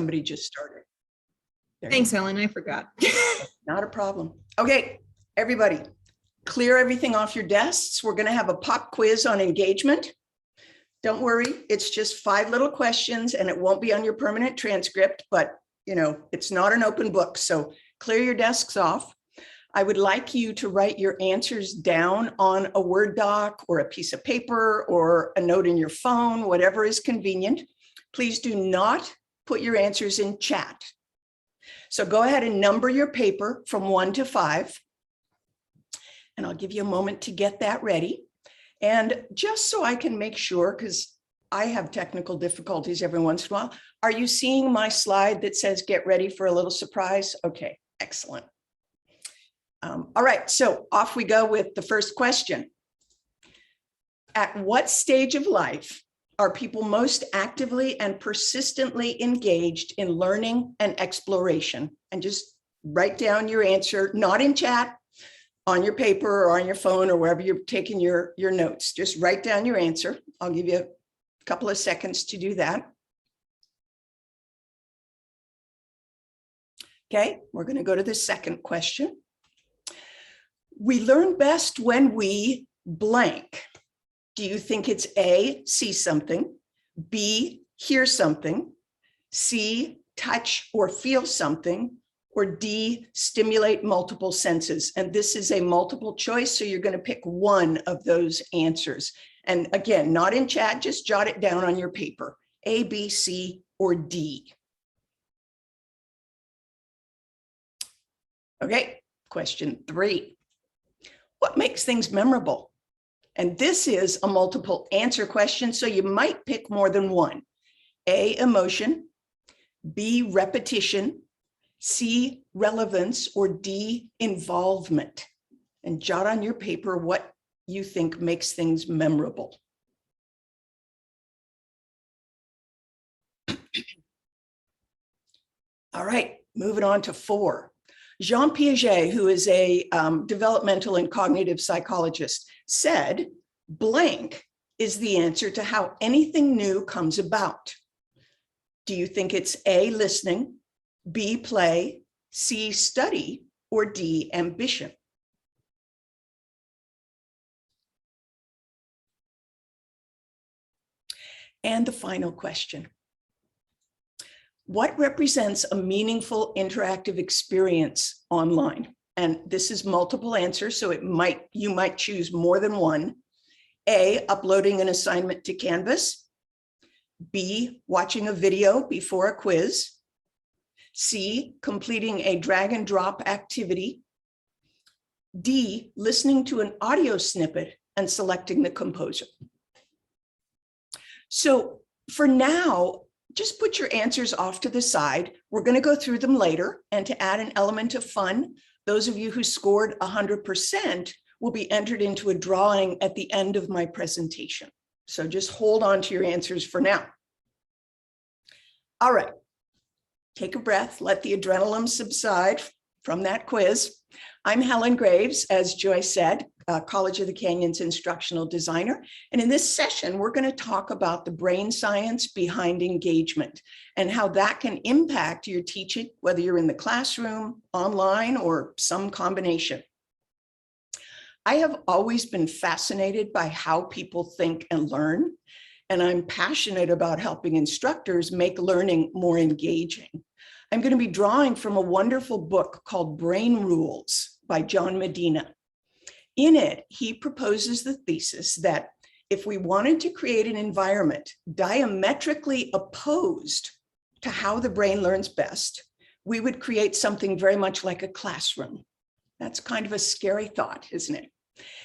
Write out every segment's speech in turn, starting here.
Somebody just started. Thanks, Helen. I forgot. Not a problem. Okay, everybody, clear everything off your desks. We're going to have a pop quiz on engagement. Don't worry, it's just 5 little questions and it won't be on your permanent transcript, but you know, it's not an open book. So clear your desks off. I would like you to write your answers down on a Word doc or a piece of paper or a note in your phone, whatever is convenient. Please do not put your answers in chat. So go ahead and number your paper from 1 to 5. And I'll give you a moment to get that ready. And just so I can make sure, because I have technical difficulties every once in a while, are you seeing my slide that says get ready for a little surprise? Okay, excellent. All right, so off we go with the first question. At what stage of life are people most actively and persistently engaged in learning and exploration? And just write down your answer, not in chat, on your paper or on your phone or wherever you're taking your notes. Just write down your answer. I'll give you a couple of seconds to do that. Okay, we're going to go to the second question. We learn best when we blank. Do you think it's A, see something, B, hear something, C, touch or feel something, or D, stimulate multiple senses? And this is a multiple choice, so you're going to pick one of those answers. And again, not in chat, just jot it down on your paper, A, B, C, or D. Okay, question 3. What makes things memorable? And this is a multiple answer question, so you might pick more than one. A, emotion, B, repetition, C, relevance, or D, involvement. And jot on your paper what you think makes things memorable. All right, moving on to 4. Jean Piaget, who is a developmental and cognitive psychologist, said, blank is the answer to how anything new comes about. Do you think it's A, listening, B, play, C, study, or D, ambition? And the final question. What represents a meaningful interactive experience online? And this is multiple answers, so you might choose more than one. A, uploading an assignment to Canvas. B, watching a video before a quiz. C, completing a drag and drop activity. D, listening to an audio snippet and selecting the composer. So for now, just put your answers off to the side. We're going to go through them later, and to add an element of fun, those of you who scored 100% will be entered into a drawing at the end of my presentation. So just hold on to your answers for now. All right, take a breath, let the adrenaline subside from that quiz. I'm Helen Graves, as Joy said, College of the Canyons Instructional Designer. And in this session, we're going to talk about the brain science behind engagement and how that can impact your teaching, whether you're in the classroom, online, or some combination. I have always been fascinated by how people think and learn, and I'm passionate about helping instructors make learning more engaging. I'm going to be drawing from a wonderful book called Brain Rules by John Medina. In it, he proposes the thesis that if we wanted to create an environment diametrically opposed to how the brain learns best, we would create something very much like a classroom. That's kind of a scary thought, isn't it?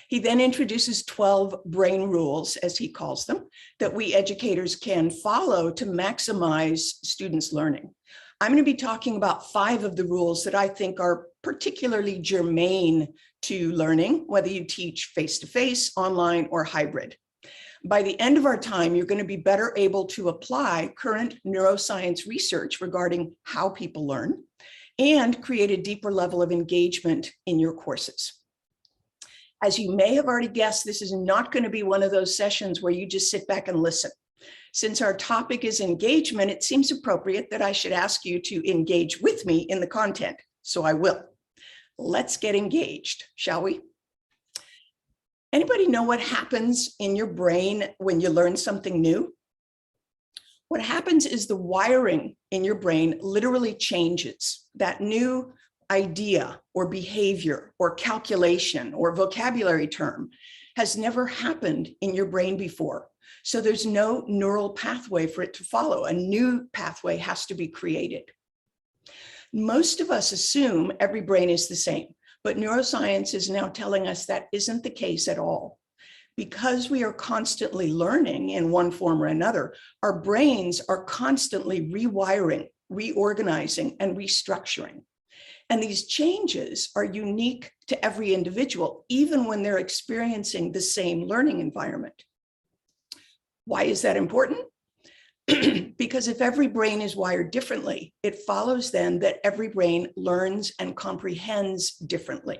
He then introduces 12 brain rules, as he calls them, that we educators can follow to maximize students' learning. I'm going to be talking about 5 of the rules that I think are particularly germane to learning, whether you teach face-to-face, online, or hybrid. By the end of our time, you're going to be better able to apply current neuroscience research regarding how people learn and create a deeper level of engagement in your courses. As you may have already guessed, this is not going to be one of those sessions where you just sit back and listen. Since our topic is engagement, it seems appropriate that I should ask you to engage with me in the content. So I will. Let's get engaged, shall we? Anybody know what happens in your brain when you learn something new? What happens is the wiring in your brain literally changes. That new idea or behavior or calculation or vocabulary term has never happened in your brain before. So there's no neural pathway for it to follow. A new pathway has to be created. Most of us assume every brain is the same, but neuroscience is now telling us that isn't the case at all. Because we are constantly learning in one form or another, our brains are constantly rewiring, reorganizing, and restructuring. And these changes are unique to every individual, even when they're experiencing the same learning environment. Why is that important? Because if every brain is wired differently, it follows then that every brain learns and comprehends differently.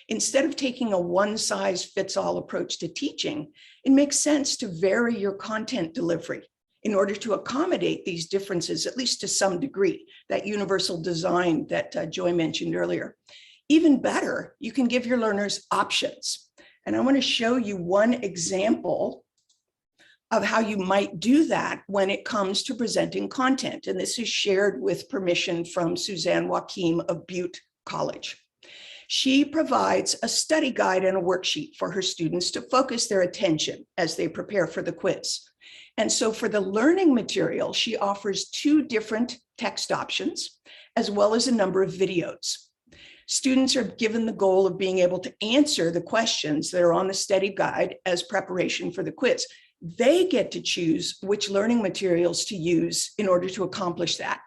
Instead of taking a one-size-fits-all approach to teaching, it makes sense to vary your content delivery in order to accommodate these differences, at least to some degree, that universal design that Joy mentioned earlier. Even better, you can give your learners options. And I want to show you one example of how you might do that when it comes to presenting content. And this is shared with permission from Suzanne Joachim of Butte College. She provides a study guide and a worksheet for her students to focus their attention as they prepare for the quiz. And so for the learning material, she offers 2 different text options, as well as a number of videos. Students are given the goal of being able to answer the questions that are on the study guide as preparation for the quiz. They get to choose which learning materials to use in order to accomplish that.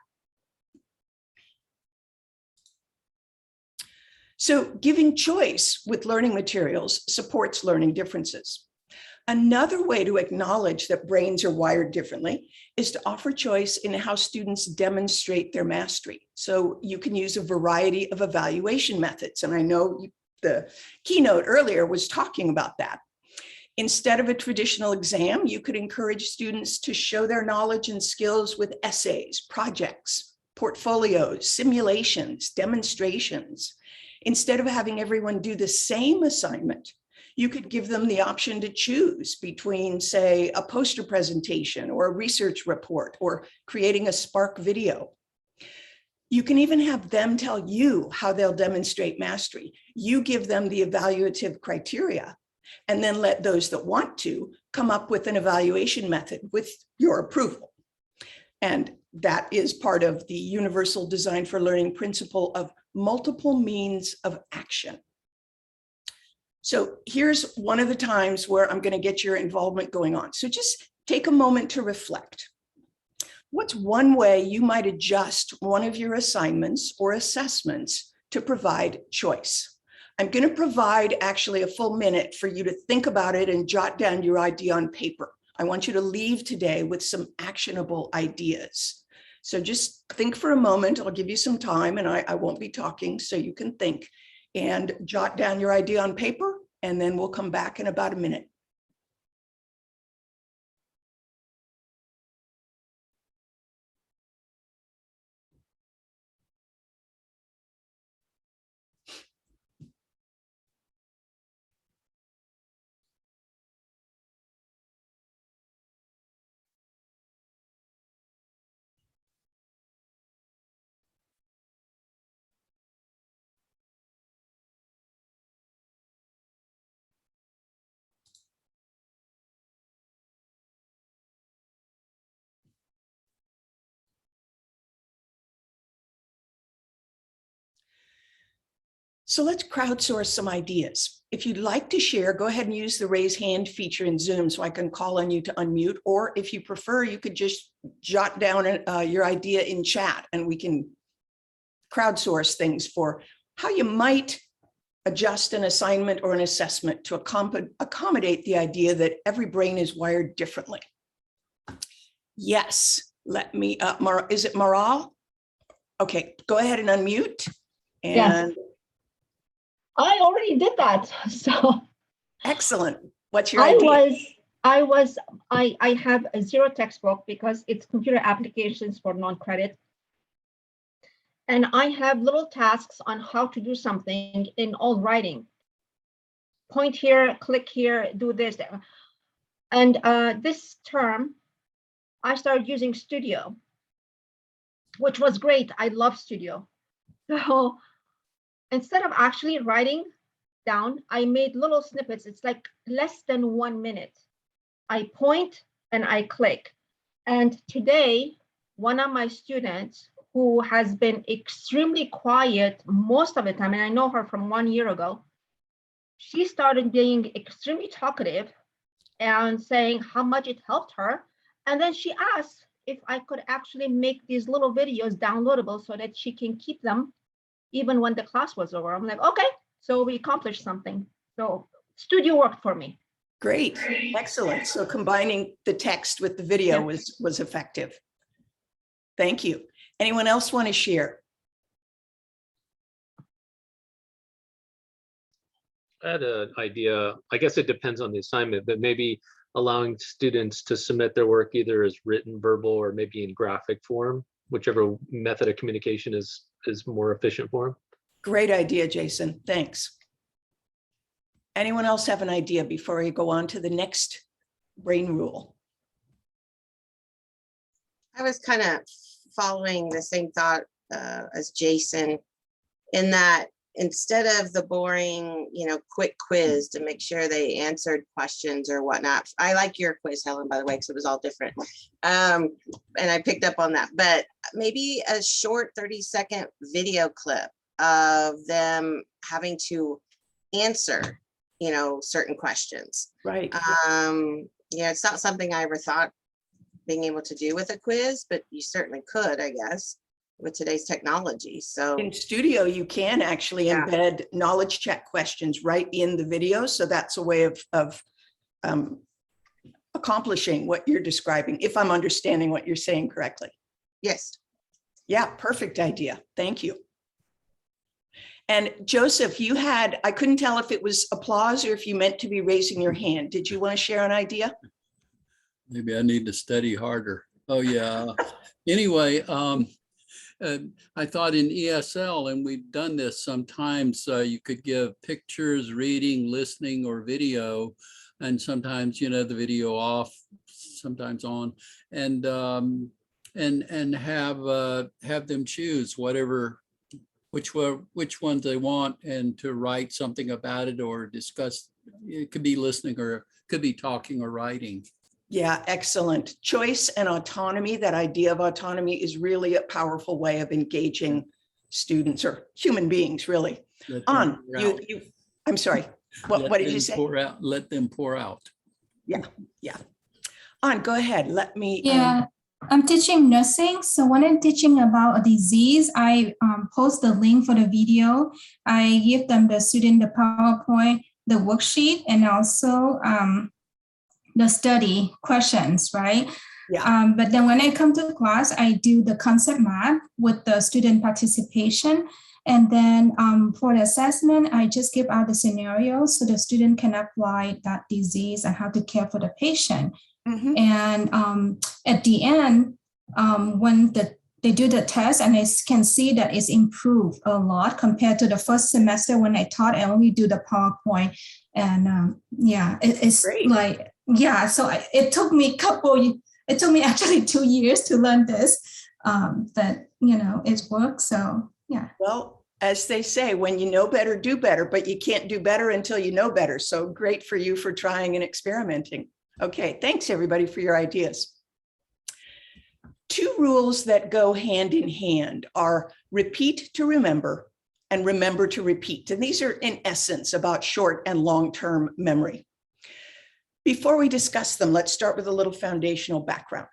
So giving choice with learning materials supports learning differences. Another way to acknowledge that brains are wired differently is to offer choice in how students demonstrate their mastery. So you can use a variety of evaluation methods. And I know the keynote earlier was talking about that. Instead of a traditional exam, you could encourage students to show their knowledge and skills with essays, projects, portfolios, simulations, demonstrations. Instead of having everyone do the same assignment, you could give them the option to choose between, say, a poster presentation or a research report or creating a Spark video. You can even have them tell you how they'll demonstrate mastery. You give them the evaluative criteria, and then let those that want to come up with an evaluation method with your approval. And that is part of the universal design for learning principle of multiple means of action. So here's one of the times where I'm going to get your involvement going on. So just take a moment to reflect. What's one way you might adjust one of your assignments or assessments to provide choice? I'm going to provide actually a full minute for you to think about it and jot down your idea on paper. I want you to leave today with some actionable ideas. So just think for a moment. I'll give you some time and I won't be talking so you can think and jot down your idea on paper, and then we'll come back in about a minute. So let's crowdsource some ideas. If you'd like to share, go ahead and use the raise hand feature in Zoom so I can call on you to unmute, or if you prefer, you could just jot down your idea in chat and we can crowdsource things for how you might adjust an assignment or an assessment to accommodate the idea that every brain is wired differently. Yes, let me, is it Maral? Okay, go ahead and unmute. And yes. I already did that. So excellent. What's your idea? I have a zero textbook because it's computer applications for non-credit. And I have little tasks on how to do something in all writing. Point here, click here, do this. And this term, I started using Studio, which was great. I love Studio. So instead of actually writing down, I made little snippets. It's like less than 1 minute. I point and I click. And today, one of my students who has been extremely quiet most of the time, and I know her from 1 year ago, she started being extremely talkative and saying how much it helped her. And then she asked if I could actually make these little videos downloadable so that she can keep them even when the class was over. I'm like, okay, so we accomplished something. So Studio worked for me. Great, excellent. So combining the text with the video was effective. Thank you. Anyone else want to share? I had an idea. I guess it depends on the assignment, but maybe allowing students to submit their work either as written, verbal, or maybe in graphic form, whichever method of communication is more efficient for them. Great idea, Jason. Thanks. Anyone else have an idea before we go on to the next brain rule? I was kind of following the same thought as Jason, in that instead of the boring, quick quiz to make sure they answered questions or whatnot. I like your quiz, Helen, by the way, because it was all different. And I picked up on that, but maybe a short 30-second video clip of them having to answer, certain questions. Right. It's not something I ever thought being able to do with a quiz, but you certainly could, I guess, with today's technology. So in Studio, you can actually embed knowledge check questions right in the video. So that's a way of accomplishing what you're describing, if I'm understanding what you're saying correctly. Yes. Yeah, perfect idea. Thank you. And Joseph, you had, I couldn't tell if it was applause or if you meant to be raising your hand. Did you want to share an idea? Maybe I need to study harder. Oh, yeah. Anyway, I thought in ESL, and we've done this sometimes, you could give pictures, reading, listening, or video, and sometimes, the video off, sometimes on, and have them choose which ones they want, and to write something about it or discuss. It could be listening, or could be talking or writing. Yeah, excellent. Choice and autonomy, that idea of autonomy is really a powerful way of engaging students or human beings, really. I'm sorry, what did you say? Let them pour out. Yeah. Go ahead, let me. Yeah, I'm teaching nursing. So when I'm teaching about a disease, I post the link for the video. I give them the student the PowerPoint, the worksheet, and also the study questions, right? Yeah. But then when I come to class, I do the concept map with the student participation. And then for the assessment, I just give out the scenarios so the student can apply that disease and how to care for the patient. Mm-hmm. And at the end, when they do the test, and I can see that it's improved a lot compared to the first semester when I taught, I only do the PowerPoint. And it's great. Like, so it took me actually 2 years to learn this, but it works. So, yeah. Well, as they say, when you know better, do better, but you can't do better until you know better. So great for you for trying and experimenting. Okay, thanks everybody for your ideas. 2 rules that go hand in hand are repeat to remember and remember to repeat. And these are in essence about short and long-term memory. Before we discuss them, let's start with a little foundational background.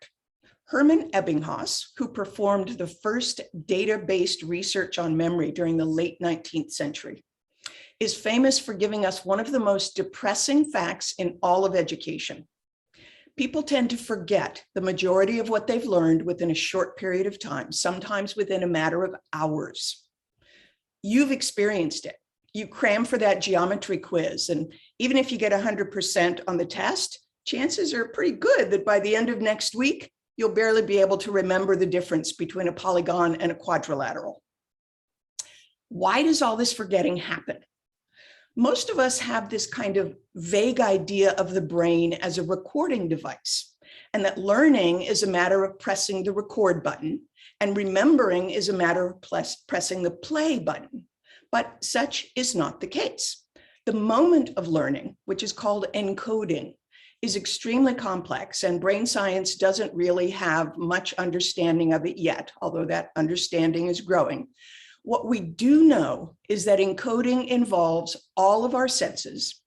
Hermann Ebbinghaus, who performed the first data-based research on memory during the late 19th century, is famous for giving us one of the most depressing facts in all of education. People tend to forget the majority of what they've learned within a short period of time, sometimes within a matter of hours. You've experienced it. You cram for that geometry quiz, and even if you get 100% on the test, chances are pretty good that by the end of next week, you'll barely be able to remember the difference between a polygon and a quadrilateral. Why does all this forgetting happen? Most of us have this kind of vague idea of the brain as a recording device, and that learning is a matter of pressing the record button, and remembering is a matter of pressing the play button. But such is not the case. The moment of learning, which is called encoding, is extremely complex, and brain science doesn't really have much understanding of it yet, although that understanding is growing. What we do know is that encoding involves all of our senses,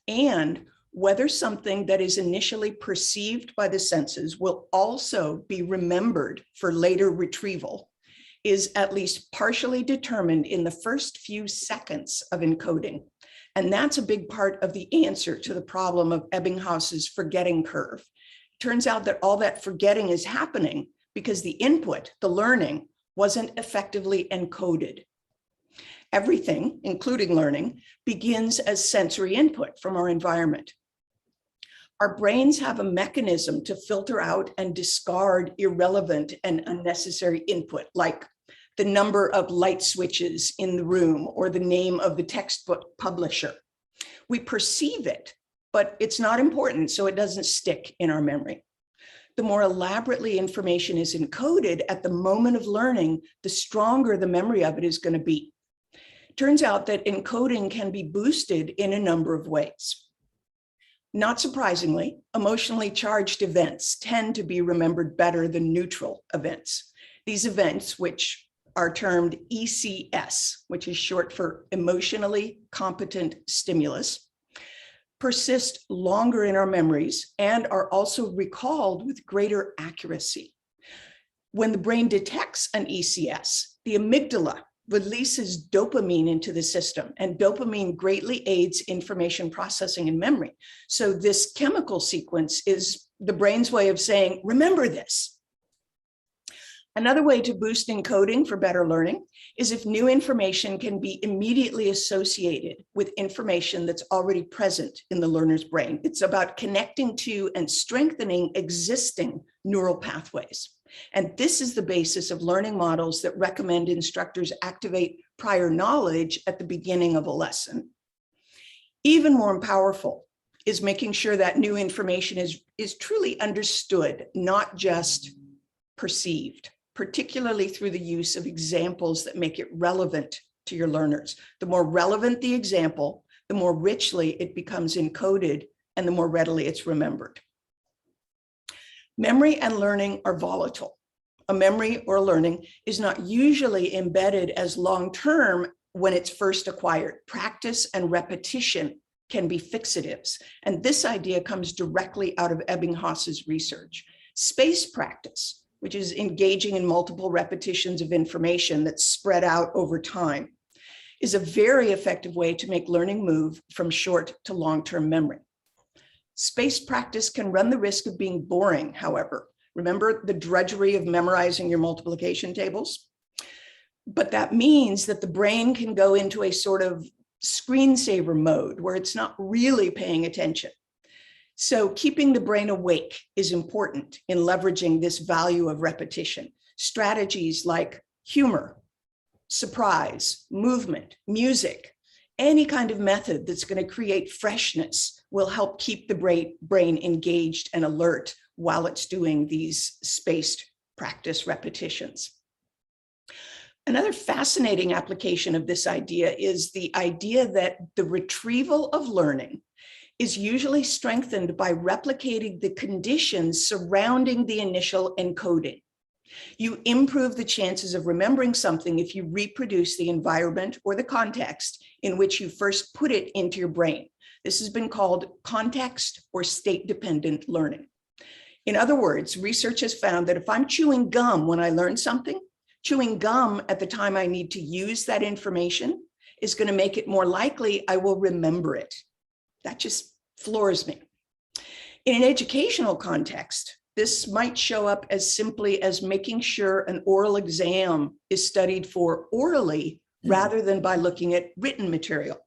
and whether something that is initially perceived by the senses will also be remembered for later retrieval is at least partially determined in the first few seconds of encoding. And that's a big part of the answer to the problem of Ebbinghaus's forgetting curve. Turns out that all that forgetting is happening because the input, the learning, wasn't effectively encoded. Everything, including learning, begins as sensory input from our environment. Our brains have a mechanism to filter out and discard irrelevant and unnecessary input, like the number of light switches in the room or the name of the textbook publisher. We perceive it, but it's not important, so it doesn't stick in our memory. The more elaborately information is encoded at the moment of learning, the stronger the memory of it is going to be. Turns out that encoding can be boosted in a number of ways. Not surprisingly, emotionally charged events tend to be remembered better than neutral events. These events, which are termed ECS, which is short for emotionally competent stimulus, persist longer in our memories and are also recalled with greater accuracy. When the brain detects an ECS, the amygdala releases dopamine into the system, and dopamine greatly aids information processing and memory. So this chemical sequence is the brain's way of saying, remember this. Another way to boost encoding for better learning is if new information can be immediately associated with information that's already present in the learner's brain. It's about connecting to and strengthening existing neural pathways. And this is the basis of learning models that recommend instructors activate prior knowledge at the beginning of a lesson. Even more powerful is making sure that new information is truly understood, not just perceived, particularly through the use of examples that make it relevant to your learners. The more relevant the example, the more richly it becomes encoded and the more readily it's remembered. Memory and learning are volatile. A memory or learning is not usually embedded as long-term when it's first acquired. Practice and repetition can be fixatives. And this idea comes directly out of Ebbinghaus's research. Space practice, which is engaging in multiple repetitions of information that's spread out over time, is a very effective way to make learning move from short to long-term memory. Space practice can run the risk of being boring, however. Remember the drudgery of memorizing your multiplication tables? But that means that the brain can go into a sort of screensaver mode where it's not really paying attention. So keeping the brain awake is important in leveraging this value of repetition. Strategies like humor, surprise, movement, music, any kind of method that's going to create freshness will help keep the brain engaged and alert while it's doing these spaced practice repetitions. Another fascinating application of this idea is the idea that the retrieval of learning is usually strengthened by replicating the conditions surrounding the initial encoding. You improve the chances of remembering something if you reproduce the environment or the context in which you first put it into your brain. This has been called context or state-dependent learning. In other words, research has found that if I'm chewing gum when I learn something, chewing gum at the time I need to use that information is going to make it more likely I will remember it. That just floors me. In an educational context, this might show up as simply as making sure an oral exam is studied for orally rather than by looking at written material.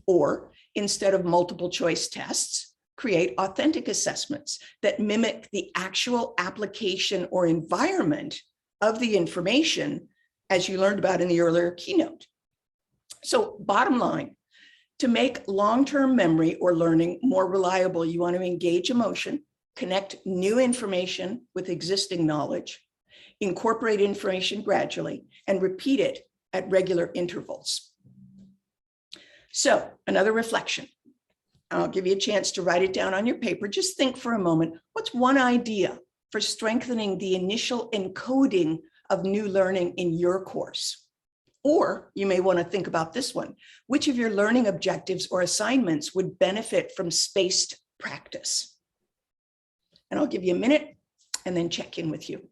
Or instead of multiple choice tests, create authentic assessments that mimic the actual application or environment of the information as you learned about in the earlier keynote. So bottom line, to make long-term memory or learning more reliable, you want to engage emotion, connect new information with existing knowledge, incorporate information gradually, and repeat it at regular intervals. So another reflection. I'll give you a chance to write it down on your paper. Just think for a moment, what's one idea for strengthening the initial encoding of new learning in your course? Or you may want to think about this one. Which of your learning objectives or assignments would benefit from spaced practice? And I'll give you a minute and then check in with you.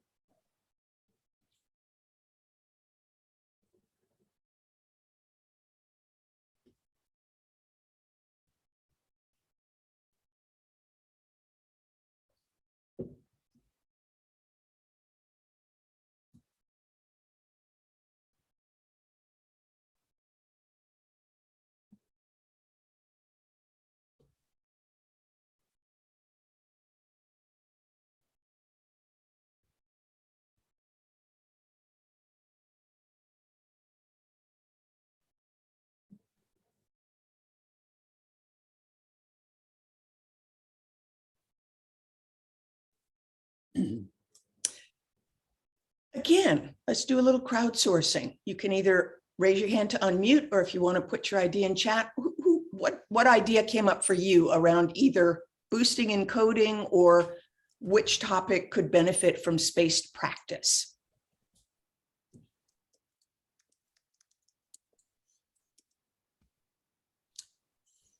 Again, let's do a little crowdsourcing. You can either raise your hand to unmute, or if you want to put your idea in chat, what idea came up for you around either boosting encoding or which topic could benefit from spaced practice?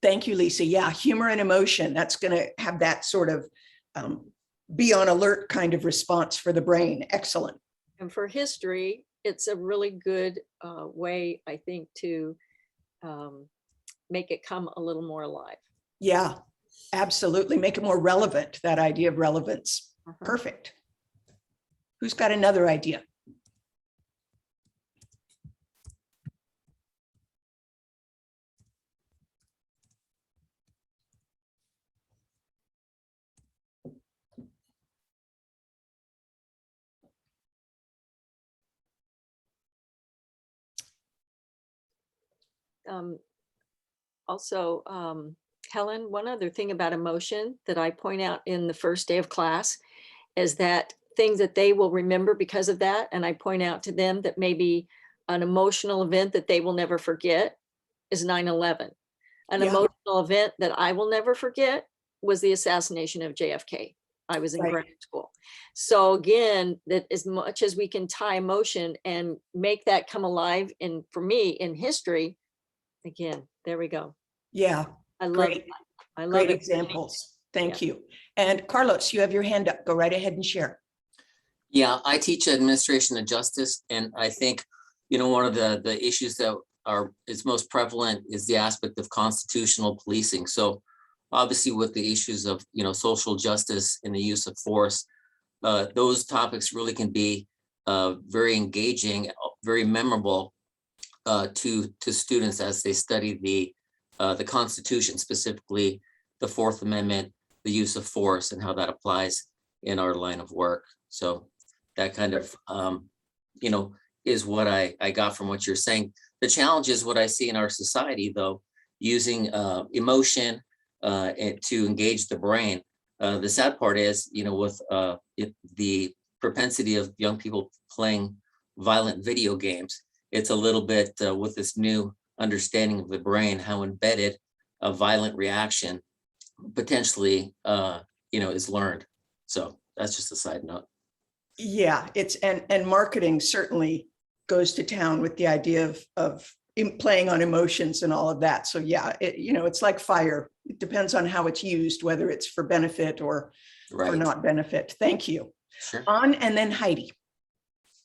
Thank you, Lisa. Yeah, humor and emotion. That's going to have that sort of be on alert kind of response for the brain. Excellent. And for history, it's a really good way, I think, to make it come a little more alive. Yeah, absolutely. Make it more relevant, that idea of relevance. Perfect. Who's got another idea? Also, Helen, one other thing about emotion that I point out in the first day of class is that things that they will remember because of that. And I point out to them that maybe an emotional event that they will never forget is 9/11. An Yeah. emotional event that I will never forget was the assassination of JFK. I was in Right. graduate school. So again, that as much as we can tie emotion and make that come alive in, for me, in history, again, there we go. Yeah, I love great. it. I love Great it. examples. Thank you. And Carlos, you have your hand up. Go right ahead and share. Yeah, I teach administration of justice, and I think, one of the issues that is most prevalent is the aspect of constitutional policing. So obviously with the issues of, social justice and the use of force, those topics really can be very engaging, very memorable to students as they study the Constitution, specifically the Fourth Amendment, the use of force, and how that applies in our line of work. So that kind of, is what I got from what you're saying. The challenge is what I see in our society, though, using emotion to engage the brain. The sad part is, with the propensity of young people playing violent video games, it's a little bit with this new understanding of the brain, how embedded a violent reaction potentially, is learned. So that's just a side note. Yeah, it's and marketing certainly goes to town with the idea of playing on emotions and all of that. So yeah, it's like fire. It depends on how it's used, whether it's for benefit or for not benefit. Thank you. Sure. On and then Heidi.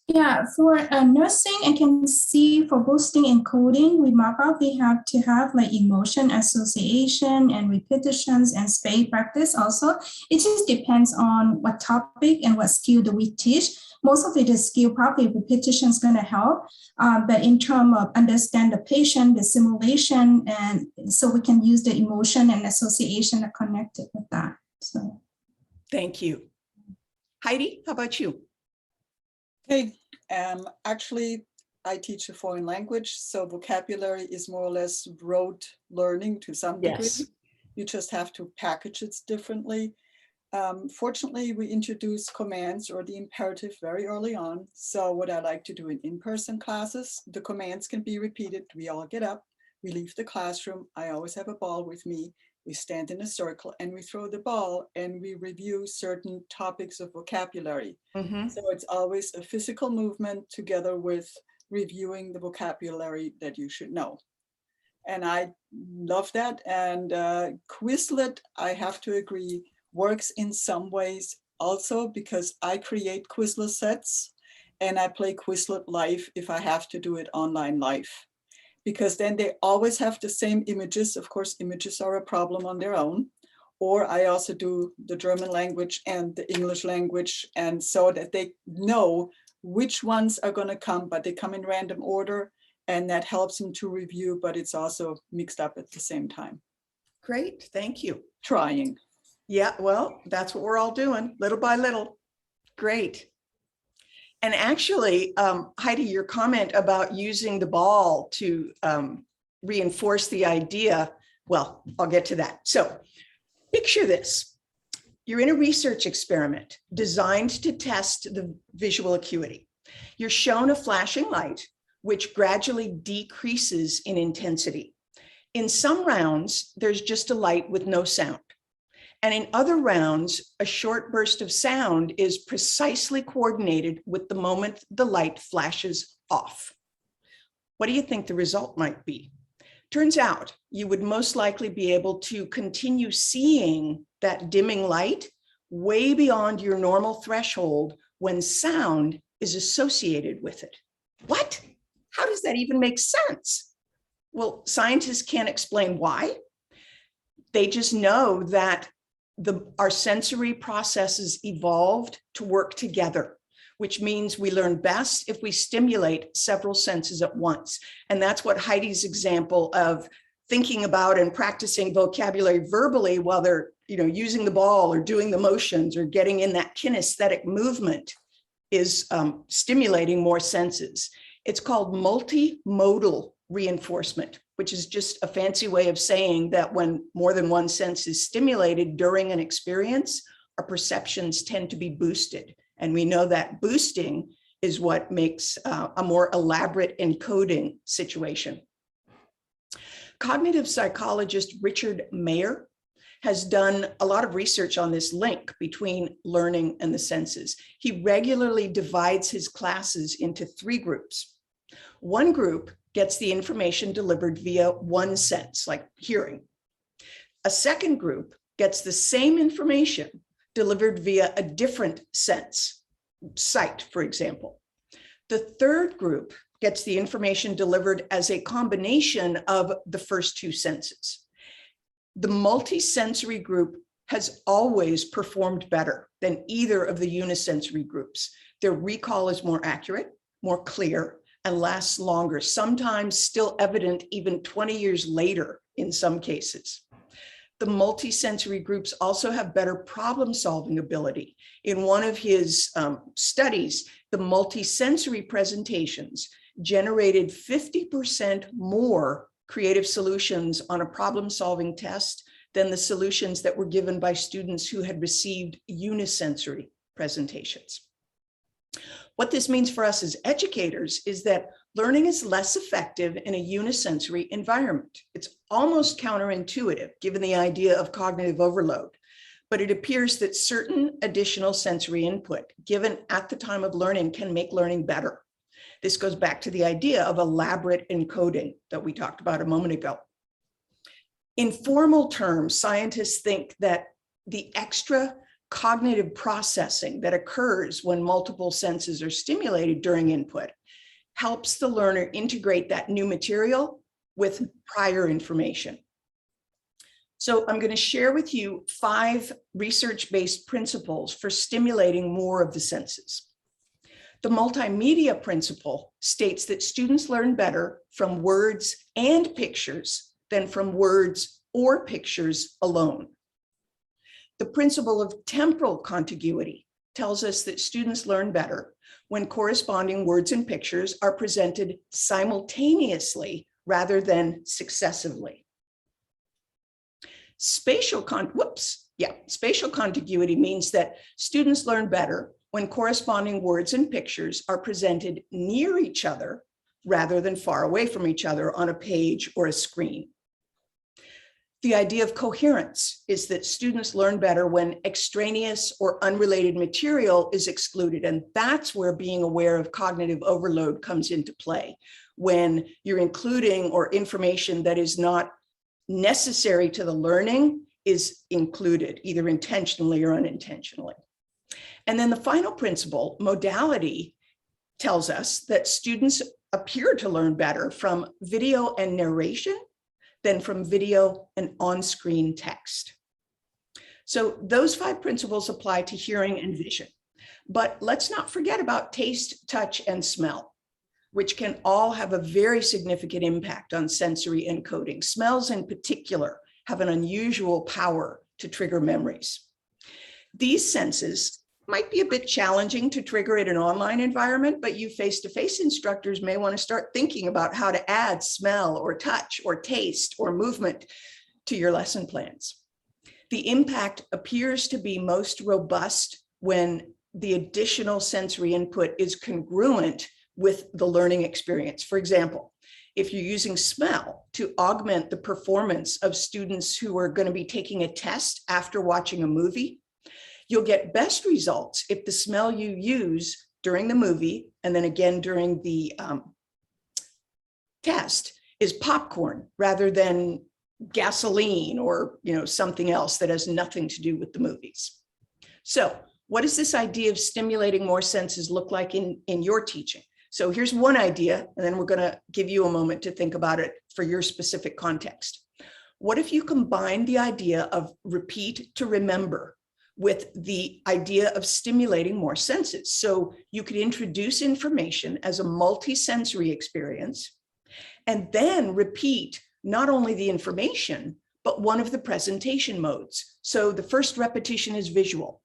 Yeah, for nursing, I can see for boosting and coding, we mark out we have to have like emotion association and repetitions and spay practice also. It just depends on what topic and what skill do we teach. Most of it is skill, probably repetition is going to help. But in terms of understand the patient, the simulation, and so we can use the emotion and association that connected with that. So Thank you. Heidi, how about you? Hey, actually, I teach a foreign language, so vocabulary is more or less rote learning to some degree. Yes. You just have to package it differently. Fortunately, we introduced commands or the imperative very early on. So what I like to do in in-person classes, the commands can be repeated. We all get up, we leave the classroom. I always have a ball with me. We stand in a circle and we throw the ball and we review certain topics of vocabulary. Mhm. So it's always a physical movement together with reviewing the vocabulary that you should know. And I love that. And Quizlet, I have to agree, works in some ways also because I create Quizlet sets and I play Quizlet live if I have to do it online live. Because then they always have the same images. Of course, images are a problem on their own. Or I also do the German language and the English language, and so that they know which ones are going to come, but they come in random order, and that helps them to review, but it's also mixed up at the same time. Great, thank you. Trying. Yeah, well, that's what we're all doing, little by little. Great. And actually, Heidi, your comment about using the ball to reinforce the idea, well, I'll get to that. So picture this. You're in a research experiment designed to test the visual acuity. You're shown a flashing light, which gradually decreases in intensity. In some rounds, there's just a light with no sound. And in other rounds, a short burst of sound is precisely coordinated with the moment the light flashes off. What do you think the result might be? Turns out you would most likely be able to continue seeing that dimming light way beyond your normal threshold when sound is associated with it. What? How does that even make sense? Well, scientists can't explain why. They just know that our sensory processes evolved to work together, which means we learn best if we stimulate several senses at once. And that's what Heidi's example of thinking about and practicing vocabulary verbally while they're, using the ball or doing the motions or getting in that kinesthetic movement is stimulating more senses. It's called multimodal reinforcement, which is just a fancy way of saying that when more than one sense is stimulated during an experience, our perceptions tend to be boosted. And we know that boosting is what makes a more elaborate encoding situation. Cognitive psychologist Richard Mayer has done a lot of research on this link between learning and the senses. He regularly divides his classes into 3 groups. One group gets the information delivered via one sense, like hearing. A second group gets the same information delivered via a different sense, sight, for example. The third group gets the information delivered as a combination of the first 2 senses. The multisensory group has always performed better than either of the unisensory groups. Their recall is more accurate, more clear, and lasts longer, sometimes still evident even 20 years later in some cases. The multisensory groups also have better problem-solving ability. In one of his studies, the multisensory presentations generated 50% more creative solutions on a problem-solving test than the solutions that were given by students who had received unisensory presentations. What this means for us as educators is that learning is less effective in a unisensory environment. It's almost counterintuitive given the idea of cognitive overload, but it appears that certain additional sensory input given at the time of learning can make learning better. This goes back to the idea of elaborate encoding that we talked about a moment ago. In formal terms, scientists think that the extra cognitive processing that occurs when multiple senses are stimulated during input helps the learner integrate that new material with prior information. So I'm going to share with you 5 research-based principles for stimulating more of the senses. The multimedia principle states that students learn better from words and pictures than from words or pictures alone. The principle of temporal contiguity tells us that students learn better when corresponding words and pictures are presented simultaneously rather than successively. Spatial contiguity means that students learn better when corresponding words and pictures are presented near each other rather than far away from each other on a page or a screen. The idea of coherence is that students learn better when extraneous or unrelated material is excluded. And that's where being aware of cognitive overload comes into play, when you're including or information that is not necessary to the learning is included, either intentionally or unintentionally. And then the final principle, modality, tells us that students appear to learn better from video and narration than from video and on-screen text. So those 5 principles apply to hearing and vision. But let's not forget about taste, touch, and smell, which can all have a very significant impact on sensory encoding. Smells in particular have an unusual power to trigger memories. These senses might be a bit challenging to trigger in an online environment, but you face-to-face instructors may want to start thinking about how to add smell or touch or taste or movement to your lesson plans. The impact appears to be most robust when the additional sensory input is congruent with the learning experience. For example, if you're using smell to augment the performance of students who are going to be taking a test after watching a movie, you'll get best results if the smell you use during the movie and then again during the test is popcorn rather than gasoline or something else that has nothing to do with the movies. So what does this idea of stimulating more senses look like in your teaching? So here's one idea, and then we're going to give you a moment to think about it for your specific context. What if you combine the idea of repeat to remember with the idea of stimulating more senses? So you could introduce information as a multi-sensory experience and then repeat not only the information, but one of the presentation modes. So the first repetition is visual.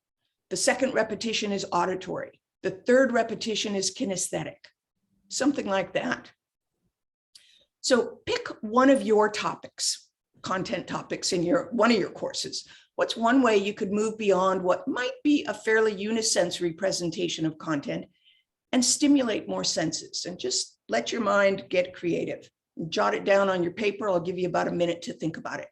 The second repetition is auditory. The third repetition is kinesthetic, something like that. So pick one of your topics, content topics in one of your courses. What's one way you could move beyond what might be a fairly unisensory presentation of content and stimulate more senses? And just let your mind get creative. Jot it down on your paper. I'll give you about a minute to think about it.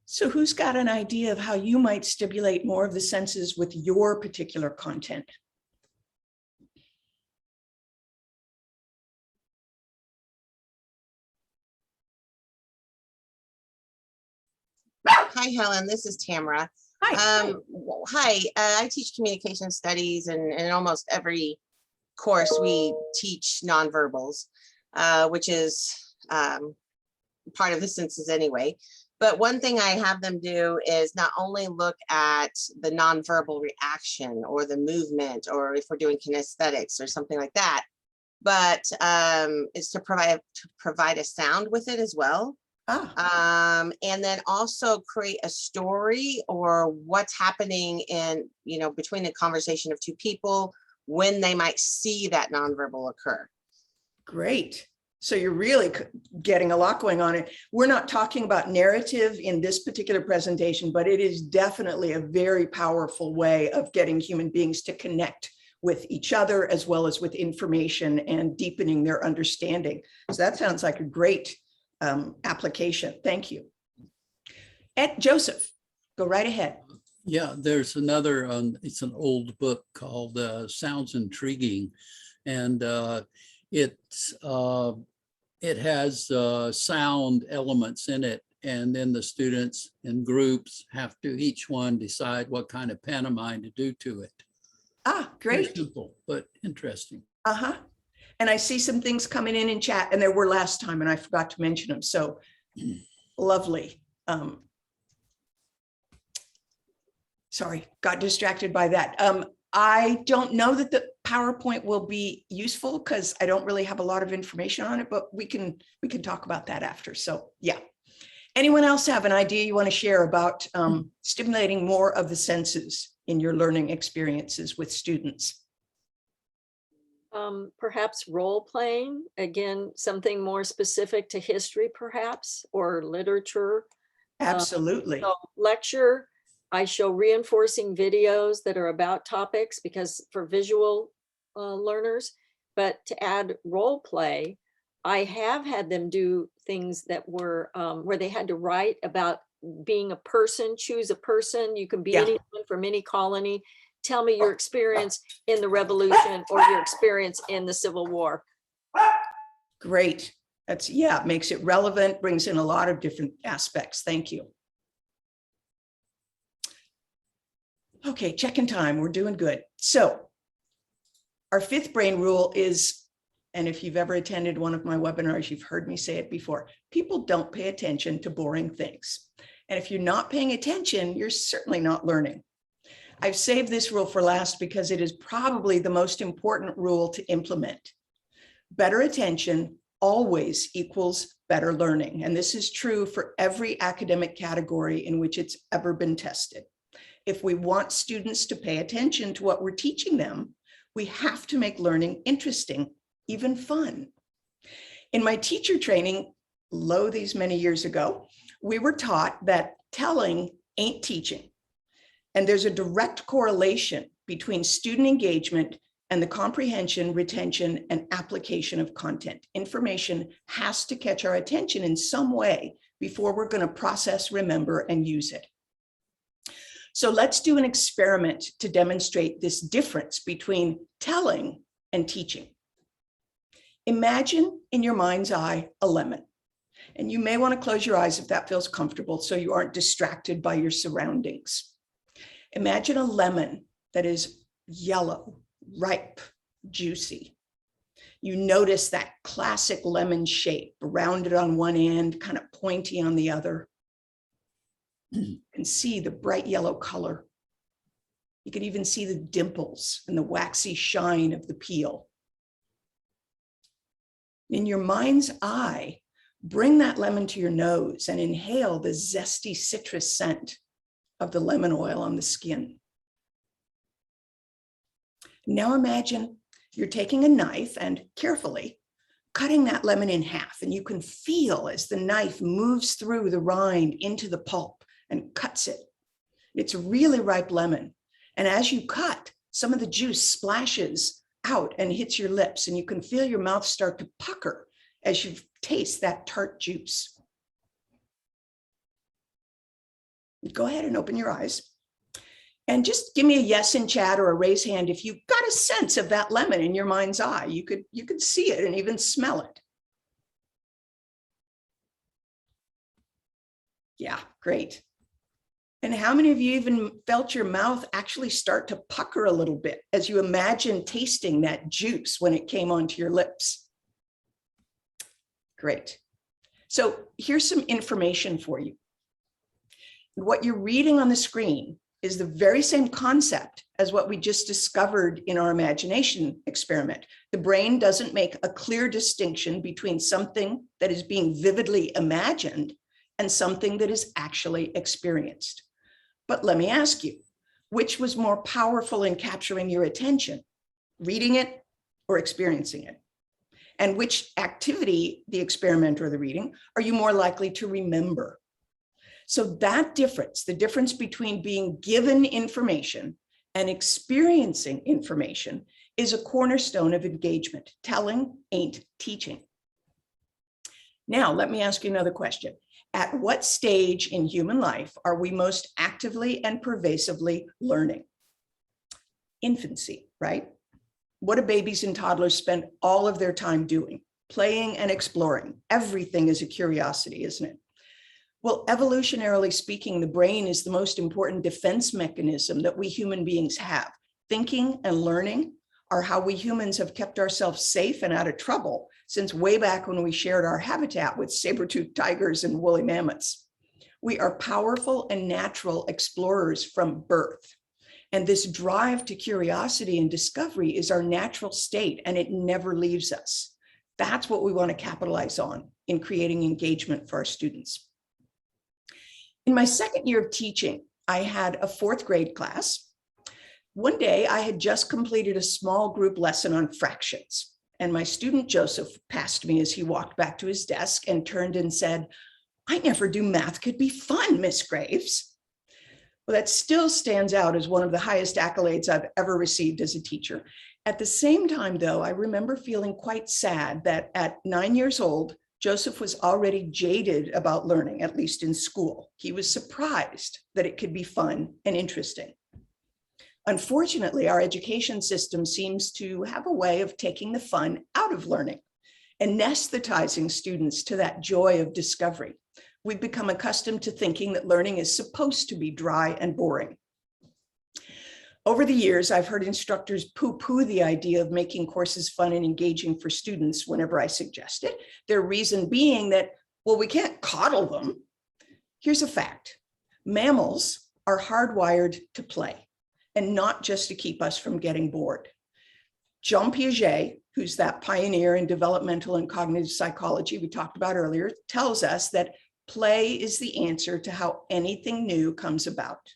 So who's got an idea of how you might stimulate more of the senses with your particular content? Hi, Helen, this is Tamara. Hi. Hi, I teach communication studies, and in almost every course we teach nonverbals, which is part of the senses anyway. But one thing I have them do is not only look at the nonverbal reaction or the movement, or if we're doing kinesthetics or something like that, but it's to provide a sound with it as well. And then also create a story or what's happening in, between the conversation of two people when they might see that nonverbal occur. Great. So you're really getting a lot going on. It. We're not talking about narrative in this particular presentation, but it is definitely a very powerful way of getting human beings to connect with each other as well as with information and deepening their understanding. So that sounds like a great application. Thank you. Joseph, go right ahead. Yeah, there's another, it's an old book called Sounds Intriguing. And it has sound elements in it. And then the students in groups have to each one decide what kind of pantomime to do to it. Great. Very simple, but interesting. And I see some things coming in chat, and there were last time, and I forgot to mention them. So lovely. Sorry, got distracted by that. I don't know that the PowerPoint will be useful because I don't really have a lot of information on it, but we can talk about that after. So yeah. Anyone else have an idea you want to share about stimulating more of the senses in your learning experiences with students? Perhaps role playing, again, something more specific to history, perhaps, or literature. Absolutely. So lecture, I show reinforcing videos that are about topics because for visual learners, but to add role play, I have had them do things that were where they had to write about being a person, choose a person. You can be anyone from any colony. Tell me your experience in the revolution or your experience in the Civil War. Great. That's, yeah, it makes it relevant, brings in a lot of different aspects. Thank you. Okay, check-in time. We're doing good. So our fifth brain rule is, and if you've ever attended one of my webinars, you've heard me say it before, people don't pay attention to boring things. And if you're not paying attention, you're certainly not learning. I've saved this rule for last because it is probably the most important rule to implement. Better attention always equals better learning. And this is true for every academic category in which it's ever been tested. If we want students to pay attention to what we're teaching them, we have to make learning interesting, even fun. In my teacher training, these many years ago, we were taught that telling ain't teaching. And there's a direct correlation between student engagement and the comprehension, retention, and application of content. Information has to catch our attention in some way before we're going to process, remember, and use it. So let's do an experiment to demonstrate this difference between telling and teaching. Imagine in your mind's eye a lemon. And you may want to close your eyes if that feels comfortable so you aren't distracted by your surroundings. Imagine a lemon that is yellow, ripe, juicy. You notice that classic lemon shape, rounded on one end, kind of pointy on the other. You can see the bright yellow color. You can even see the dimples and the waxy shine of the peel. In your mind's eye, bring that lemon to your nose and inhale the zesty citrus scent of the lemon oil on the skin. Now imagine you're taking a knife and carefully cutting that lemon in half, and you can feel as the knife moves through the rind into the pulp and cuts it. It's a really ripe lemon. And as you cut, some of the juice splashes out and hits your lips, and you can feel your mouth start to pucker as you taste that tart juice. Go ahead and open your eyes. And just give me a yes in chat or a raise hand if you got a sense of that lemon in your mind's eye. You could see it and even smell it. Yeah, great. And how many of you even felt your mouth actually start to pucker a little bit as you imagine tasting that juice when it came onto your lips? Great. So here's some information for you. What you're reading on the screen is the very same concept as what we just discovered in our imagination experiment. The brain doesn't make a clear distinction between something that is being vividly imagined and something that is actually experienced. But let me ask you, which was more powerful in capturing your attention, reading it or experiencing it? And which activity, the experiment or the reading, are you more likely to remember? So that difference, the difference between being given information and experiencing information, is a cornerstone of engagement. Telling ain't teaching. Now, let me ask you another question. At what stage in human life are we most actively and pervasively learning? Infancy, right? What do babies and toddlers spend all of their time doing? Playing and exploring. Everything is a curiosity, isn't it? Well, evolutionarily speaking, the brain is the most important defense mechanism that we human beings have. Thinking and learning are how we humans have kept ourselves safe and out of trouble since way back when we shared our habitat with saber-toothed tigers and woolly mammoths. We are powerful and natural explorers from birth. And this drive to curiosity and discovery is our natural state, and it never leaves us. That's what we want to capitalize on in creating engagement for our students. In my second year of teaching, I had a 4th grade class. One day, I had just completed a small group lesson on fractions, and my student Joseph passed me as he walked back to his desk and turned and said, "I never knew math could be fun, Miss Graves." Well, that still stands out as one of the highest accolades I've ever received as a teacher. At the same time, though, I remember feeling quite sad that at 9 years old, Joseph was already jaded about learning, at least in school. He was surprised that it could be fun and interesting. Unfortunately, our education system seems to have a way of taking the fun out of learning, anesthetizing students to that joy of discovery. We've become accustomed to thinking that learning is supposed to be dry and boring. Over the years, I've heard instructors poo-poo the idea of making courses fun and engaging for students whenever I suggest it. Their reason being that, well, we can't coddle them. Here's a fact. Mammals are hardwired to play, and not just to keep us from getting bored. Jean Piaget, who's that pioneer in developmental and cognitive psychology we talked about earlier, tells us that play is the answer to how anything new comes about.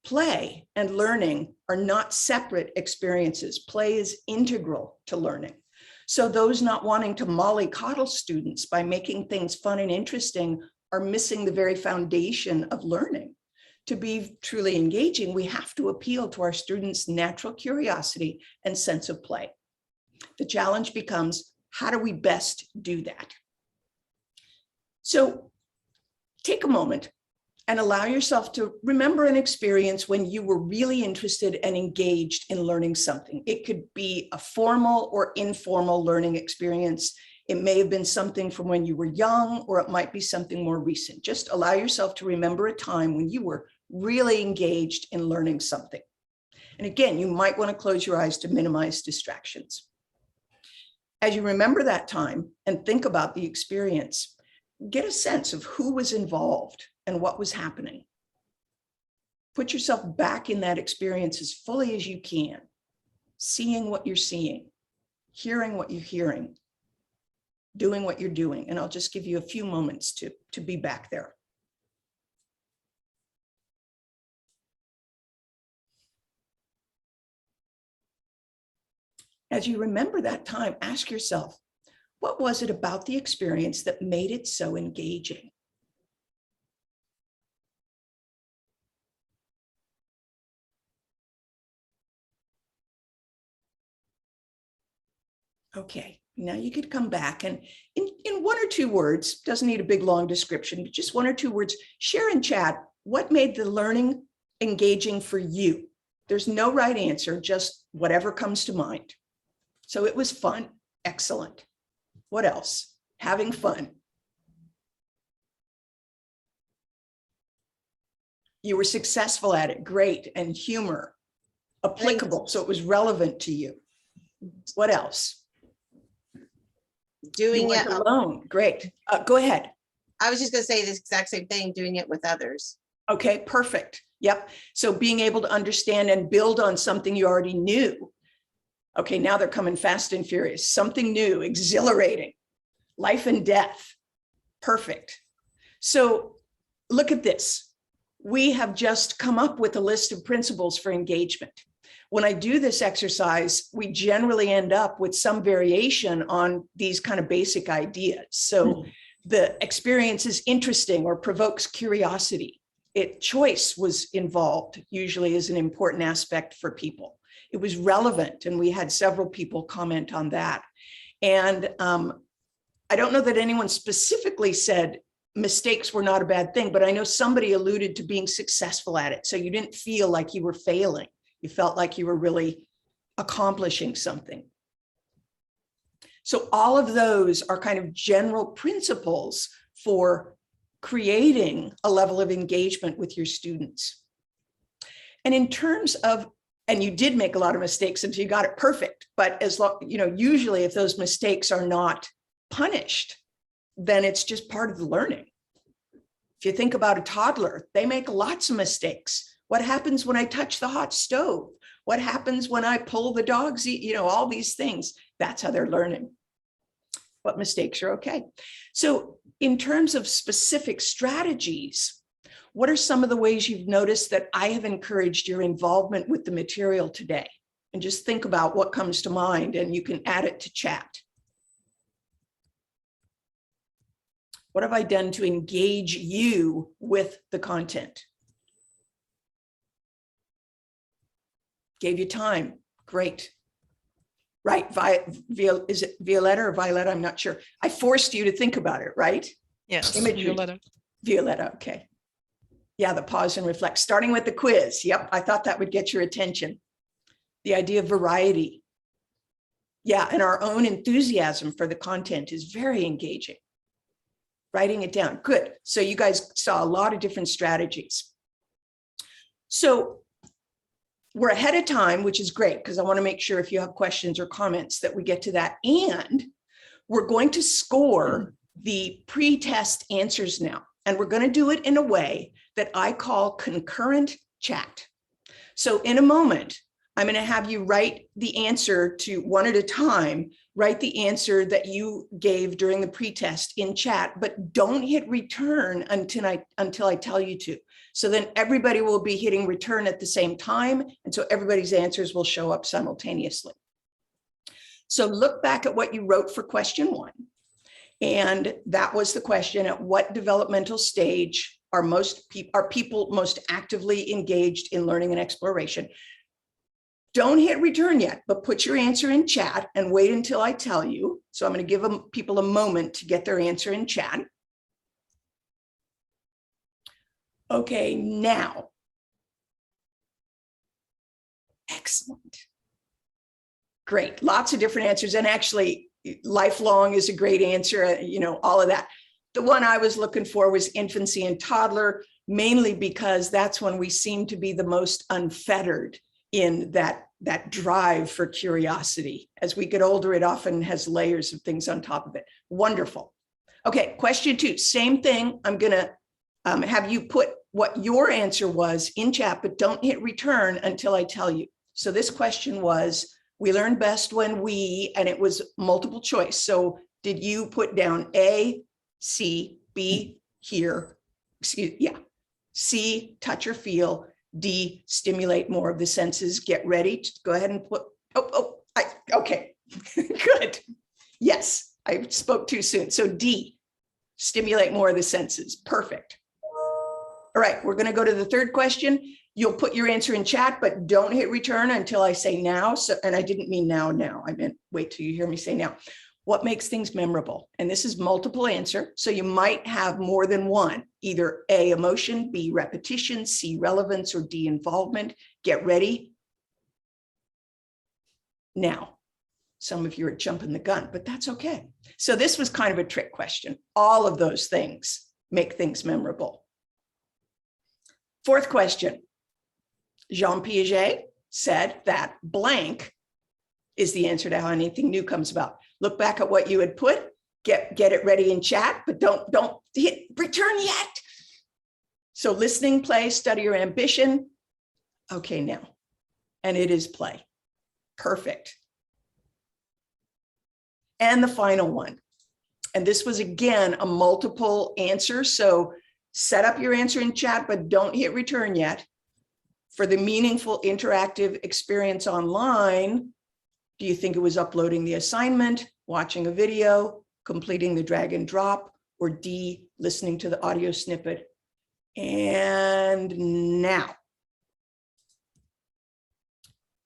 Play and learning are not separate experiences. Play is integral to learning. So those not wanting to mollycoddle students by making things fun and interesting are missing the very foundation of learning. To be truly engaging, we have to appeal to our students' natural curiosity and sense of play. The challenge becomes, how do we best do that? So take a moment and allow yourself to remember an experience when you were really interested and engaged in learning something. It could be a formal or informal learning experience. It may have been something from when you were young, or it might be something more recent. Just allow yourself to remember a time when you were really engaged in learning something. And again, you might want to close your eyes to minimize distractions. As you remember that time and think about the experience, get a sense of who was involved and what was happening. Put yourself back in that experience as fully as you can, seeing what you're seeing, hearing what you're hearing, doing what you're doing. And I'll just give you a few moments to be back there. As you remember that time, ask yourself, what was it about the experience that made it so engaging? Okay, now you could come back and in 1 or 2 words, doesn't need a big long description, but just 1 or 2 words, share in chat what made the learning engaging for you. There's no right answer, just whatever comes to mind. So it was fun. Excellent. What else? Having fun. You were successful at it. Great. And humor. Applicable. So it was relevant to you. What else? Doing You it weren't alone. Great. Go ahead. I was just going to say the exact same thing, doing it with others. Okay, perfect. Yep. So being able to understand and build on something you already knew. Okay, now they're coming fast and furious. Something new, exhilarating, life and death. Perfect. So look at this. We have just come up with a list of principles for engagement. When I do this exercise, we generally end up with some variation on these kind of basic ideas. So the experience is interesting or provokes curiosity. Choice was involved, usually as an important aspect for people. It was relevant, and we had several people comment on that. And I don't know that anyone specifically said mistakes were not a bad thing, but I know somebody alluded to being successful at it. So you didn't feel like you were failing. You felt like you were really accomplishing something. So all of those are kind of general principles for creating a level of engagement with your students. And in terms of, and you did make a lot of mistakes until you got it perfect, but as long, usually if those mistakes are not punished, then it's just part of the learning. If you think about a toddler, they make lots of mistakes. What happens when I touch the hot stove? What happens when I pull the dog's, all these things? That's how they're learning. But mistakes are okay. So in terms of specific strategies, what are some of the ways you've noticed that I have encouraged your involvement with the material today? And just think about what comes to mind, and you can add it to chat. What have I done to engage you with the content? Gave you time. Great. Right. Is it Violetta or Violetta? I'm not sure. I forced you to think about it, right? Yes, Imagery. Violetta. Violetta. Okay. Yeah, the pause and reflect, starting with the quiz. Yep. I thought that would get your attention. The idea of variety. Yeah. And our own enthusiasm for the content is very engaging. Writing it down. Good. So you guys saw a lot of different strategies. So we're ahead of time, which is great, because I want to make sure if you have questions or comments that we get to that. And we're going to score the pre-test answers now. And we're going to do it in a way that I call concurrent chat. So in a moment, I'm going to have you write the answer to one at a time, write the answer that you gave during the pretest in chat, but don't hit return until I tell you to. So then everybody will be hitting return at the same time. And so everybody's answers will show up simultaneously. So look back at what you wrote for question 1. And that was the question: at what developmental stage are people most actively engaged in learning and exploration? Don't hit return yet, but put your answer in chat and wait until I tell you. So I'm going to give people a moment to get their answer in chat. Okay, now. Excellent. Great. Lots of different answers. And actually, lifelong is a great answer, all of that. The one I was looking for was infancy and toddler, mainly because that's when we seem to be the most unfettered in that drive for curiosity. As we get older, it often has layers of things on top of it. Wonderful. Okay, question 2, same thing. I'm gonna have you put what your answer was in chat, but don't hit return until I tell you. So this question was, we learn best when we, and it was multiple choice. So did you put down A, C, B, hear, C, touch or feel, D, stimulate more of the senses. Get ready. Go ahead and put, okay, good. Yes, I spoke too soon. So D, stimulate more of the senses. Perfect. All right, we're going to go to the third question. You'll put your answer in chat, but don't hit return until I say now. So, and I didn't mean now. I meant wait till you hear me say now. What makes things memorable? And this is multiple answer. So you might have more than one, either A, emotion, B, repetition, C, relevance, or D, involvement. Get ready. Now, some of you are jumping the gun, but that's okay. So this was kind of a trick question. All of those things make things memorable. Fourth question. Jean Piaget said that blank is the answer to how anything new comes about. Look back at what you had put, get it ready in chat, but don't hit return yet. So listening, play, study, or ambition. Okay, now, and it is play. Perfect. And the final one. And this was, again, a multiple answer. So set up your answer in chat, but don't hit return yet. For the meaningful interactive experience online, do you think it was uploading the assignment, watching a video, completing the drag and drop, or D, listening to the audio snippet? And now.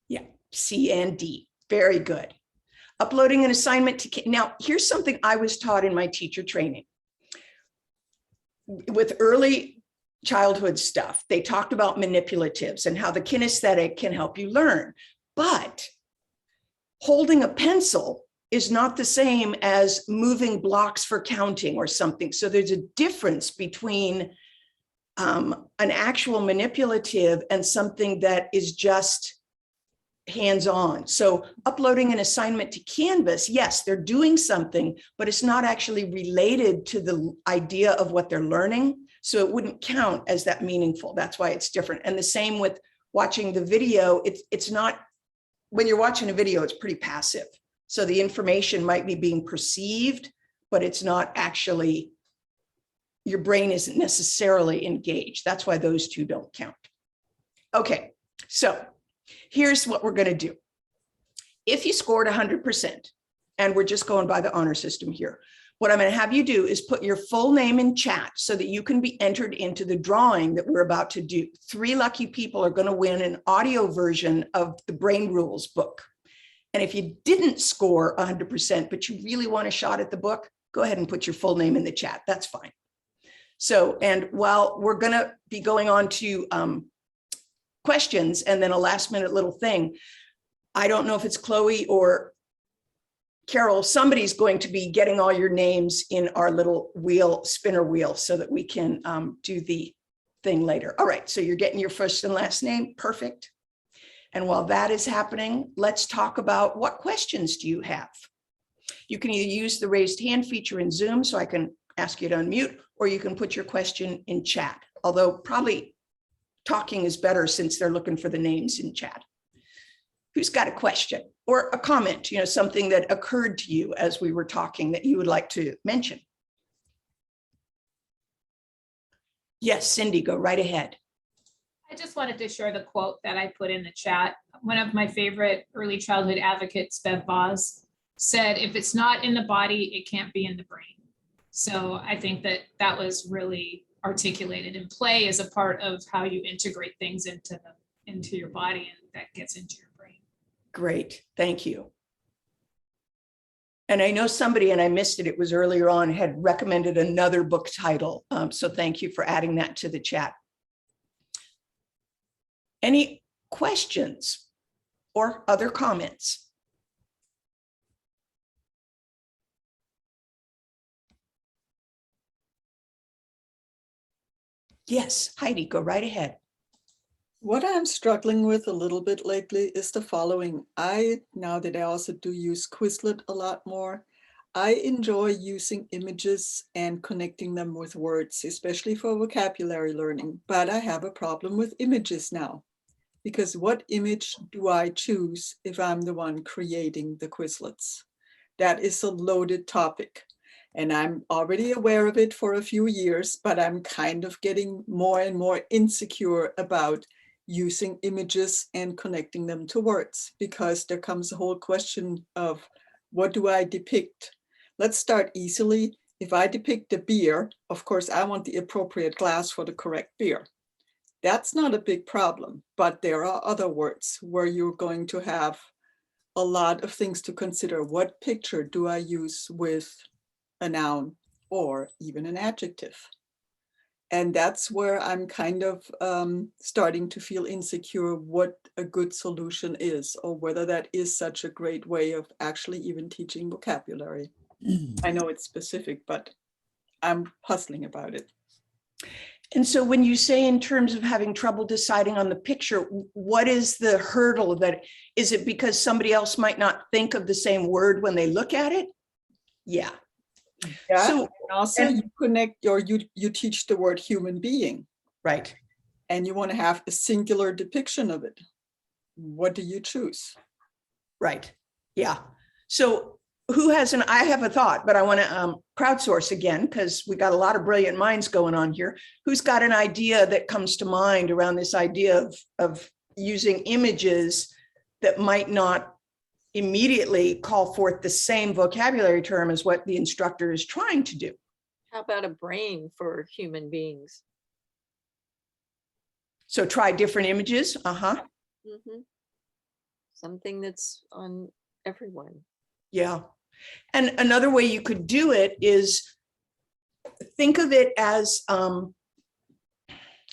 Yeah, C and D. Very good. Uploading an assignment to, now here's something I was taught in my teacher training. With early childhood stuff, they talked about manipulatives and how the kinesthetic can help you learn. But holding a pencil is not the same as moving blocks for counting or something. So there's a difference between an actual manipulative and something that is just hands-on. So uploading an assignment to Canvas, yes, they're doing something, but it's not actually related to the idea of what they're learning. So it wouldn't count as that meaningful. That's why it's different. And the same with watching the video. It's not, when you're watching a video, it's pretty passive. So the information might be being perceived, but it's not actually, your brain isn't necessarily engaged. That's why those two don't count. Okay, so here's what we're going to do. If you scored 100%, and we're just going by the honor system here, what I'm going to have you do is put your full name in chat so that you can be entered into the drawing that we're about to do. 3 lucky people are going to win an audio version of the Brain Rules book. And if you didn't score 100%, but you really want a shot at the book, go ahead and put your full name in the chat. That's fine. So, and while we're going to be going on to questions and then a last minute little thing, I don't know if it's Chloe or Carol, somebody's going to be getting all your names in our little wheel, spinner wheel, so that we can do the thing later. All right, so you're getting your first and last name, perfect. And while that is happening, let's talk about what questions do you have? You can either use the raised hand feature in Zoom, so I can ask you to unmute, or you can put your question in chat, although probably talking is better since they're looking for the names in chat. Who's got a question or a comment, you know, something that occurred to you as we were talking that you would like to mention? Yes, Cindy, go right ahead. I just wanted to share the quote that I put in the chat. One of my favorite early childhood advocates, Bev Voss, said, if it's not in the body, it can't be in the brain. So I think that that was really articulated, and play is a part of how you integrate things into your body, and that gets into your brain. Great, thank you. And I know somebody, and I missed it, it was earlier on, had recommended another book title. So thank you for adding that to the chat. Any questions or other comments? Yes, Heidi, go right ahead. What I'm struggling with a little bit lately is the following. Now that I also do use Quizlet a lot more, I enjoy using images and connecting them with words, especially for vocabulary learning. But I have a problem with images now, because what image do I choose if I'm the one creating the Quizlets? That is a loaded topic. And I'm already aware of it for a few years, but I'm kind of getting more and more insecure about using images and connecting them to words, because there comes a whole question of what do I depict? Let's start easily. If I depict a beer, of course, I want the appropriate glass for the correct beer. That's not a big problem, but there are other words where you're going to have a lot of things to consider. What picture do I use with a noun or even an adjective? And that's where I'm kind of starting to feel insecure what a good solution is, or whether that is such a great way of actually even teaching vocabulary. I know it's specific, but I'm puzzling about it. And so when you say in terms of having trouble deciding on the picture, what is the hurdle? That is it because somebody else might not think of the same word when they look at it? Yeah. Yeah, So and also you connect, or you teach the word human being, Right. and you want to have a singular depiction of it. What do you choose? Right. Yeah. So who has I have a thought, but I want to crowdsource again, because we got a lot of brilliant minds going on here. Who's got an idea that comes to mind around this idea of using images that might not immediately call forth the same vocabulary term as what the instructor is trying to do? How about a brain for human beings? So try different images. Mhm. Something that's on everyone. Yeah. And another way you could do it is think of it as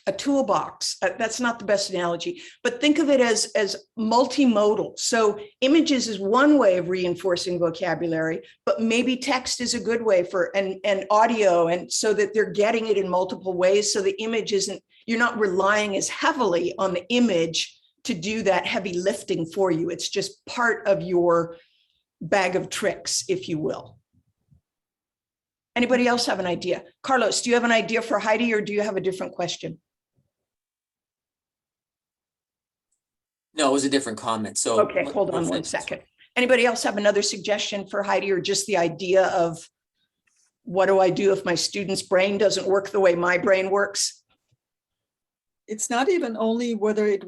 a toolbox. That's not the best analogy, but think of it as multimodal. So images is one way of reinforcing vocabulary, but maybe text is a good way for, and audio, and so that they're getting it in multiple ways. So the image isn't, you're not relying as heavily on the image to do that heavy lifting for you. It's just part of your bag of tricks, if you will. Anybody else have an idea? Carlos, do you have an idea for Heidi, or do you have a different question? No, it was a different comment. So Okay, hold on one second. Anybody else have another suggestion for Heidi, or just the idea of what do I do if my student's brain doesn't work the way my brain works? It's not even only whether it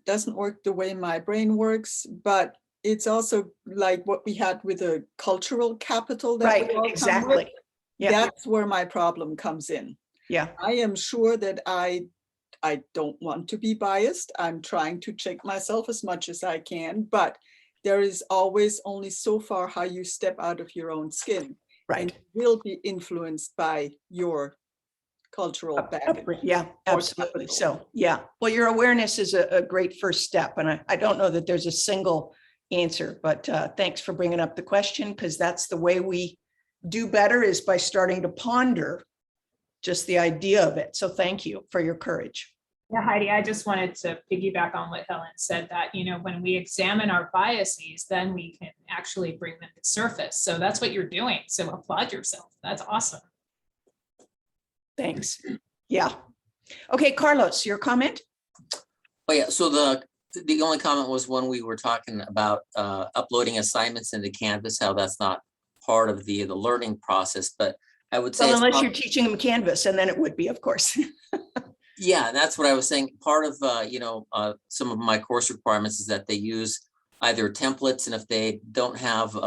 doesn't work the way my brain works, but it's also like what we had with the cultural capital that Right, we all come with. exactly. Yeah, That's where my problem comes in. yeah, I am sure that I don't want to be biased. I'm trying to check myself as much as I can, but there is always only so far how you step out of your own skin. right. And will be influenced by your cultural baggage. Yeah, absolutely. So, yeah. Well, your awareness is a great first step. And I don't know that there's a single answer, but thanks for bringing up the question, because that's the way we do better, is by starting to ponder just the idea of it. So thank you for your courage. Yeah, Heidi, I just wanted to piggyback on what Helen said, that, when we examine our biases, then we can actually bring them to surface. So that's what you're doing. So applaud yourself. That's awesome. Thanks. Yeah. Okay, Carlos, your comment? Oh yeah, so the only comment was when we were talking about uploading assignments into Canvas, how that's not part of the learning process, but I would say, well, unless you're teaching them Canvas, and then it would be, of course. yeah, that's what I was saying. Part of some of my course requirements is that they use either templates, and if they don't have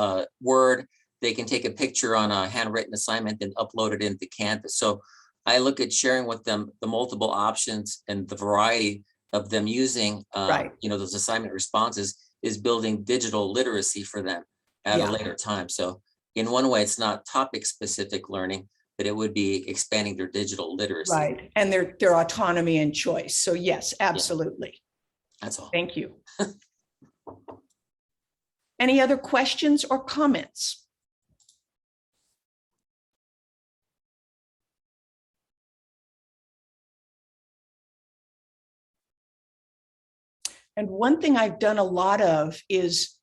Word, they can take a picture on a handwritten assignment and upload it into Canvas. So I look at sharing with them the multiple options and the variety of them using those assignment responses is building digital literacy for them at a later time. So in one way, it's not topic specific learning, but it would be expanding their digital literacy. Right. And their autonomy and choice. So yes, absolutely. Yeah. That's all. Thank you. Any other questions or comments? And one thing I've done a lot of is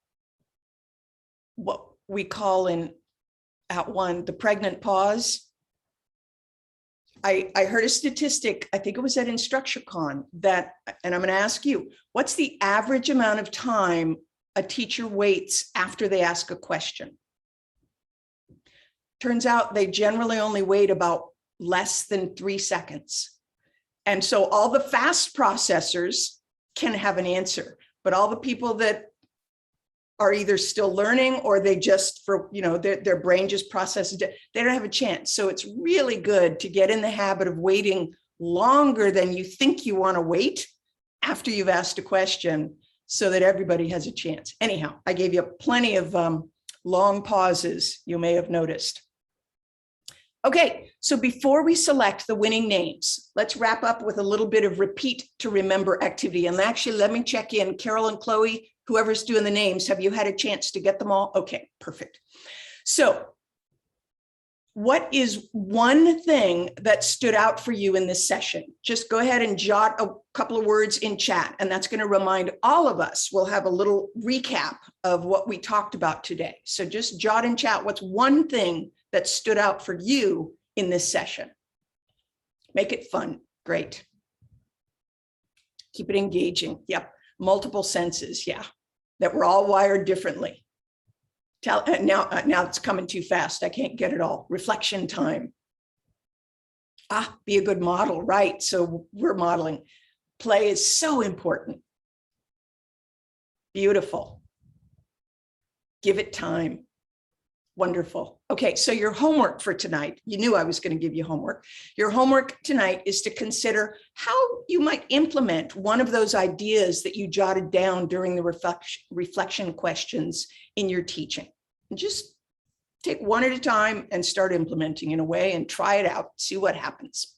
what we call the pregnant pause. I heard a statistic, I think it was at InstructionCon, that, and I'm going to ask you, what's the average amount of time a teacher waits after they ask a question? Turns out they generally only wait about less than 3 seconds. And so all the fast processors can have an answer, but all the people that are either still learning or they just, their brain just processes it, they don't have a chance. So it's really good to get in the habit of waiting longer than you think you want to wait after you've asked a question, so that everybody has a chance. Anyhow, I gave you plenty of long pauses, you may have noticed. Okay, so before we select the winning names, let's wrap up with a little bit of repeat to remember activity. And actually, let me check in. Carol and Chloe, whoever's doing the names, have you had a chance to get them all? Okay, perfect. So what is one thing that stood out for you in this session? Just go ahead and jot a couple of words in chat, and that's going to remind all of us. We'll have a little recap of what we talked about today. So just jot in chat what's one thing that stood out for you in this session. Make it fun. Great. Keep it engaging. Yep. Multiple senses. Yeah. That we're all wired differently. Now it's coming too fast. I can't get it all. Reflection time. Be a good model, right? So we're modeling. Play is so important. Beautiful. Give it time. Wonderful. Okay, so your homework for tonight, you knew I was going to give you homework. Your homework tonight is to consider how you might implement one of those ideas that you jotted down during the reflection questions in your teaching. And just take one at a time and start implementing in a way and try it out, see what happens.